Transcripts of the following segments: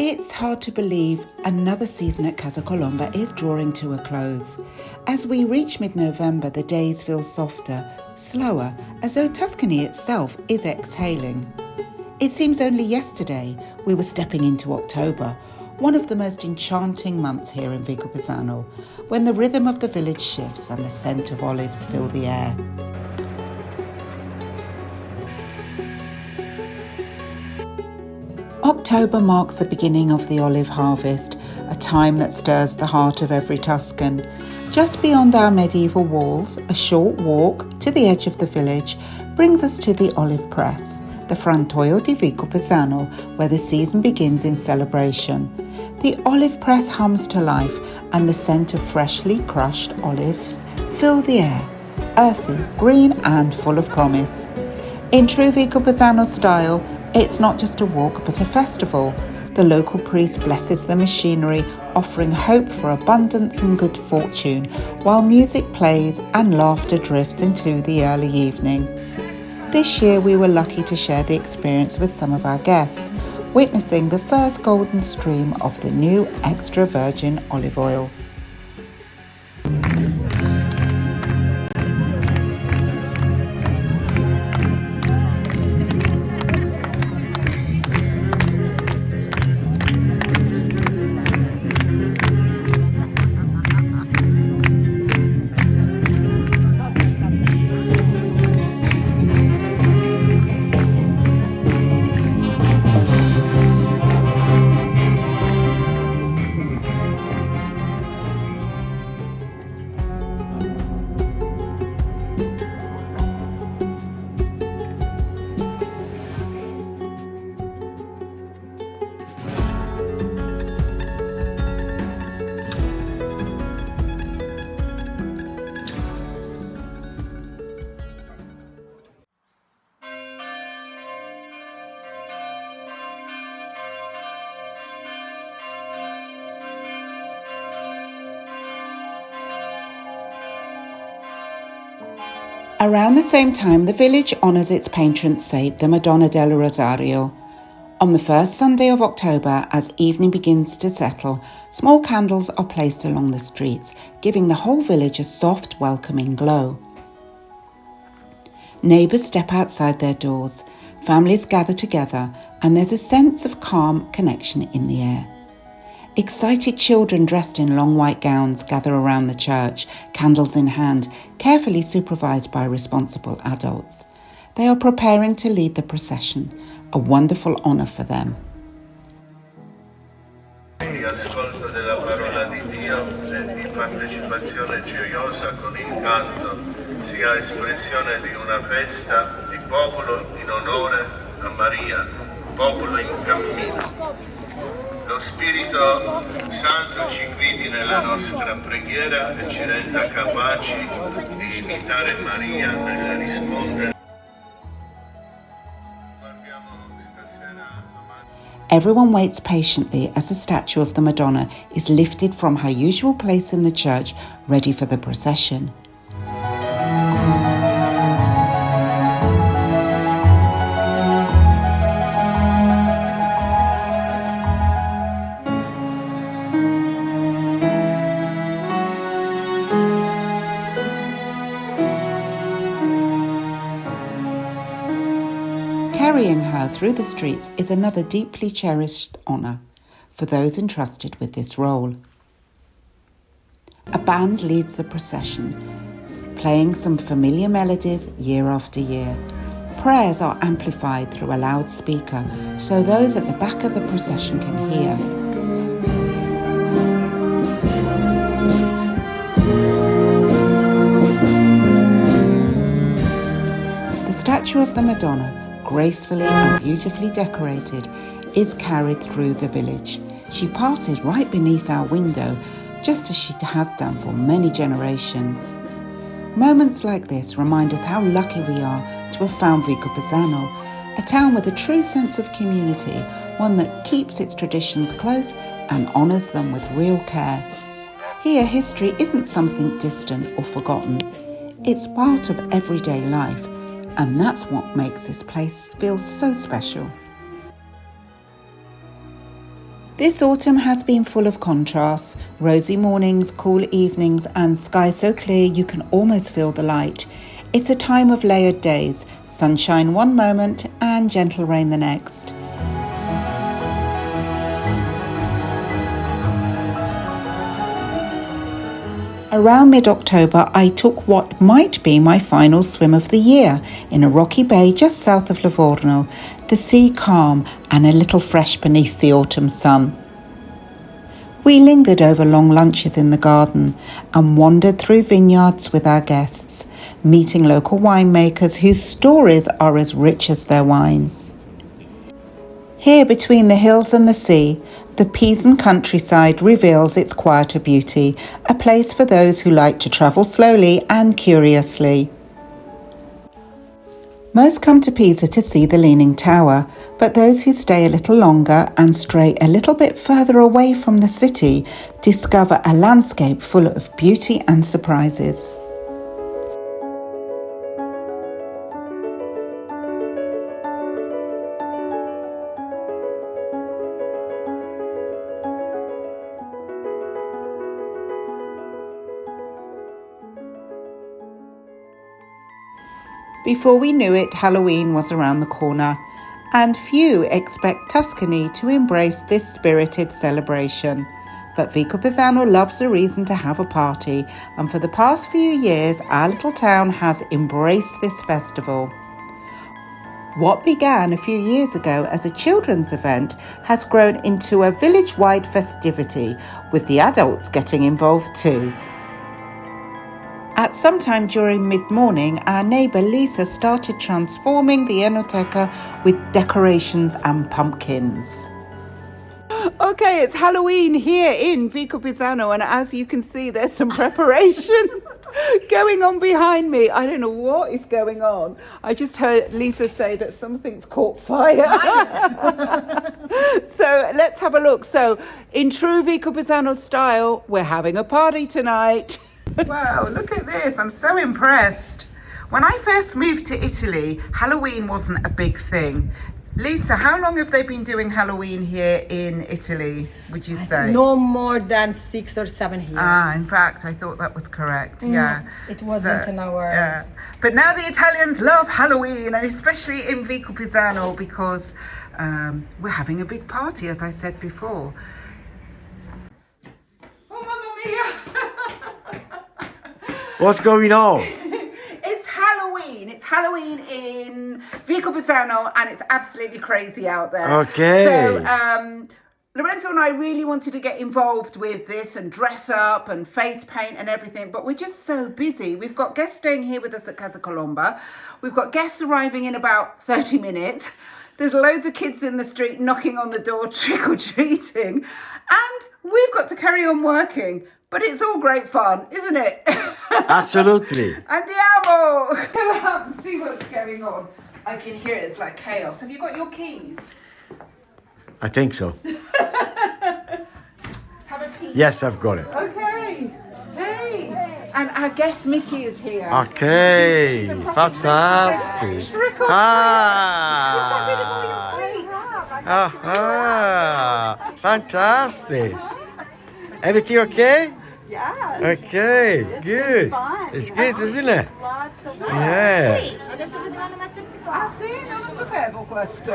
It's hard to believe another season at Casa Colomba is drawing to a close. As we reach mid-November, the days feel softer, slower, as though Tuscany itself is exhaling. It seems only yesterday we were stepping into October, one of the most enchanting months here in Vicopisano, when the rhythm of the village shifts and the scent of olives fill the air. October marks the beginning of the olive harvest, a time that stirs the heart of every Tuscan. Just beyond our medieval walls, a short walk to the edge of the village brings us to the olive press, the Frantoio di Vicopisano, where the season begins in celebration. The olive press hums to life, and the scent of freshly crushed olives fill the air, earthy, green and full of promise. In true Vicopisano style, it's not just a walk but a festival. The local priest blesses the machinery, offering hope for abundance and good fortune, while music plays and laughter drifts into the early evening. This year we were lucky to share the experience with some of our guests, witnessing the first golden stream of the new extra virgin olive oil. Around the same time, the village honours its patron saint, the Madonna del Rosario. On the first Sunday of October, as evening begins to settle, small candles are placed along the streets, giving the whole village a soft, welcoming glow. Neighbours step outside their doors, families gather together, and there's a sense of calm connection in the air. Excited children dressed in long white gowns gather around the church, candles in hand, carefully supervised by responsible adults. They are preparing to lead the procession, a wonderful honour for them. Di ascolto della parola di Dio e di partecipazione gioiosa con il canto sia espressione di una festa di popolo in onore a Maria, popolo in cammino. Lo Spirito Santo ci guidi nella nostra preghiera e ci renda capaci di imitare Maria nel rispondere. Everyone waits patiently as the statue of the Madonna is lifted from her usual place in the church, ready for the procession. Carrying her through the streets is another deeply cherished honour for those entrusted with this role. A band leads the procession, playing some familiar melodies year after year. Prayers are amplified through a loudspeaker so those at the back of the procession can hear. The statue of the Madonna, gracefully and beautifully decorated, is carried through the village. She passes right beneath our window, just as she has done for many generations. Moments like this remind us how lucky we are to have found Vicopisano, a town with a true sense of community, one that keeps its traditions close and honours them with real care. Here, history isn't something distant or forgotten. It's part of everyday life, and that's what makes this place feel so special. This autumn has been full of contrasts, rosy mornings, cool evenings, and sky so clear you can almost feel the light. It's a time of layered days, sunshine one moment and gentle rain the next. Around mid-October, I took what might be my final swim of the year in a rocky bay just south of Livorno, the sea calm and a little fresh beneath the autumn sun. We lingered over long lunches in the garden and wandered through vineyards with our guests, meeting local winemakers whose stories are as rich as their wines. Here between the hills and the sea, the Pisan countryside reveals its quieter beauty, a place for those who like to travel slowly and curiously. Most come to Pisa to see the Leaning Tower, but those who stay a little longer and stray a little bit further away from the city discover a landscape full of beauty and surprises. Before we knew it, Halloween was around the corner, and few expect Tuscany to embrace this spirited celebration. But Vicopisano loves a reason to have a party, and for the past few years, our little town has embraced this festival. What began a few years ago as a children's event has grown into a village-wide festivity, with the adults getting involved too. At some time during mid-morning, our neighbour Lisa started transforming the enoteca with decorations and pumpkins. Okay, it's Halloween here in Vicopisano, and as you can see, there's some preparations going on behind me. I don't know what is going on. I just heard Lisa say that something's caught fire. So let's have a look. So in true Vicopisano style, we're having a party tonight. Wow, look at this. I'm so impressed. When I first moved to Italy, Halloween wasn't a big thing. Lisa, how long have they been doing Halloween here in Italy, would you say? No more than 6 or 7 years. In fact, I thought that was correct, yeah. It wasn't in our... Yeah. But now the Italians love Halloween, and especially in Vicopisano, because we're having a big party, as I said before. Oh, mamma mia! What's going on? It's Halloween. It's Halloween in Vicopisano, and it's absolutely crazy out there. Okay. So, Lorenzo and I really wanted to get involved with this and dress up and face paint and everything, but we're just so busy. We've got guests staying here with us at Casa Colomba. We've got guests arriving in about 30 minutes. There's loads of kids in the street knocking on the door, trick-or-treating, and we've got to carry on working. But it's all great fun, isn't it? Absolutely. Andiamo! Go out and see what's going on. I can hear it, it's like chaos. Have you got your keys? I think so. Let's have a peek. Yes, I've got it. Okay. Hey. And our guest Mickey is here. Okay. She's a proper Fantastic. trick or treat. You've got rid of all your sweets. Fantastic. Everything okay? Yes. Okay, It's good. been fun. It's good, isn't it? Lots of fun. Yeah. Ah sì, non lo sapevo questo.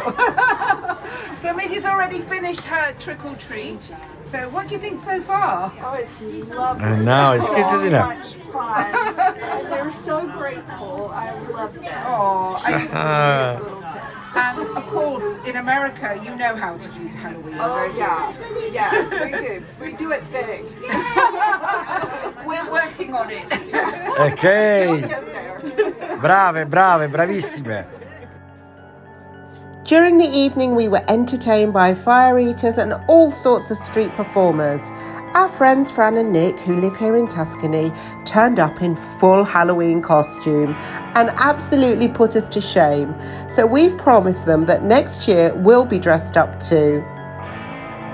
So Mickey's already finished her trick or treat. So what do you think so far? Oh, it's lovely. I know, it's good, so isn't it? much fun. And they're so grateful. I loved it. Oh, Little kids. and of course in America you know how to do Halloween, Oh, don't you? yes, we do. We do it big. We're working on it. Okay. Get there. Brave, bravissime. During the evening, we were entertained by fire eaters and all sorts of street performers. Our friends Fran and Nick, who live here in Tuscany, turned up in full Halloween costume and absolutely put us to shame. So we've promised them that next year we'll be dressed up too.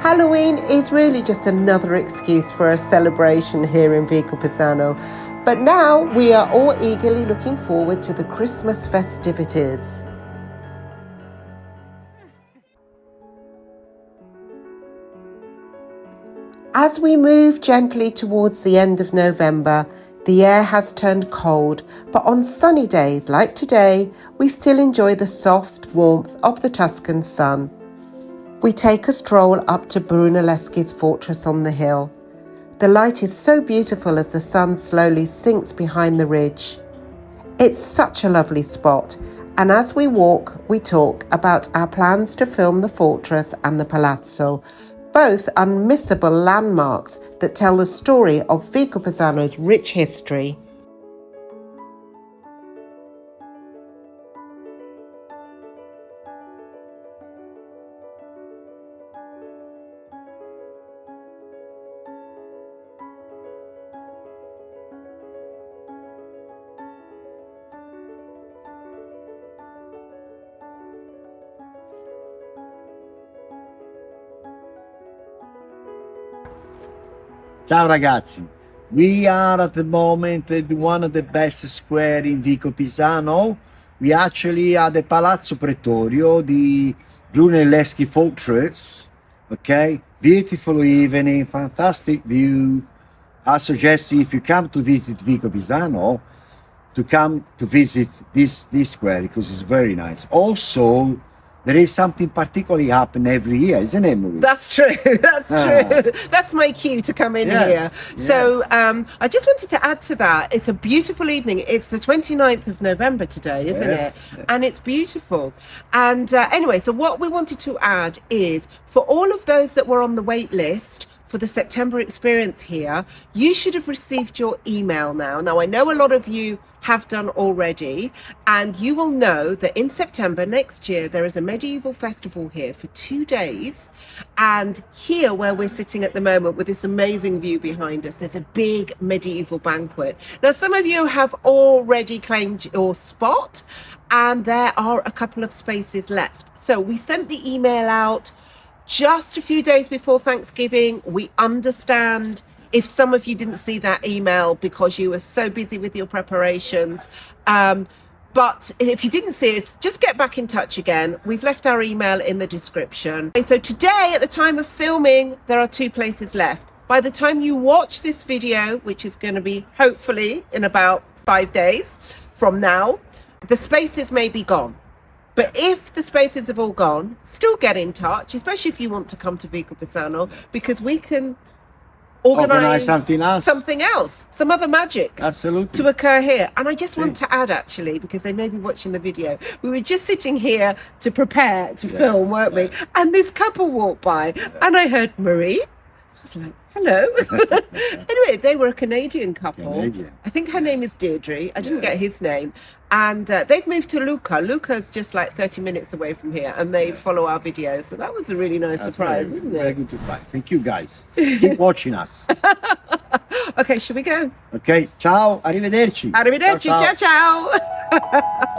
Halloween is really just another excuse for a celebration here in Vicopisano. But now we are all eagerly looking forward to the Christmas festivities. As we move gently towards the end of November, the air has turned cold, but on sunny days like today, we still enjoy the soft warmth of the Tuscan sun. We take a stroll up to Brunelleschi's fortress on the hill. The light is so beautiful as the sun slowly sinks behind the ridge. It's such a lovely spot, and as we walk, we talk about our plans to film the fortress and the palazzo, both unmissable landmarks that tell the story of Vicopisano's rich history. Ciao ragazzi, we are at the moment at one of the best square in Vicopisano. We actually are the Palazzo Pretorio, the Brunelleschi Fortress. Okay, beautiful evening, fantastic view. I suggest you, if you come to visit Vicopisano, to come to visit this square because it's very nice. Also, there is something particularly happen every year, isn't it, Marie? That's true. That's true. That's my cue to come in here. So I just wanted to add to that. It's a beautiful evening. It's the 29th of November today, isn't it? And it's beautiful. And anyway, so what we wanted to add is for all of those that were on the wait list for the September experience here, you should have received your email now. Now, I know a lot of you have done already, and you will know that in September next year there is a medieval festival here for 2 days, and here where we're sitting at the moment with this amazing view behind us, there's a big medieval banquet. Now, some of you have already claimed your spot, and there are a couple of spaces left. So we sent the email out just a few days before Thanksgiving. We understand if some of you didn't see that email because you were so busy with your preparations. But if you didn't see it, just get back in touch again. We've left our email in the description. So today, at the time of filming, there are 2 places left. By the time you watch this video, which is going to be hopefully in about 5 days from now, the spaces may be gone. But if the spaces have all gone, still get in touch, especially if you want to come to Vicopisano, because we can organize something else, some other magic to occur here. And I just want to add, actually, because they may be watching the video, we were just sitting here to prepare to film, weren't we? And this couple walked by and I heard Marie. I was like, hello. Anyway, they were a Canadian couple. I think her name is Deirdre. I didn't get his name. And they've moved to Lucca. Lucca's just like 30 minutes away from here, and they follow our videos. So that was a really nice surprise, isn't it? Very good to find. Thank you, guys. Keep watching us. Okay, should we go? Okay, ciao, arrivederci. Arrivederci, ciao, ciao.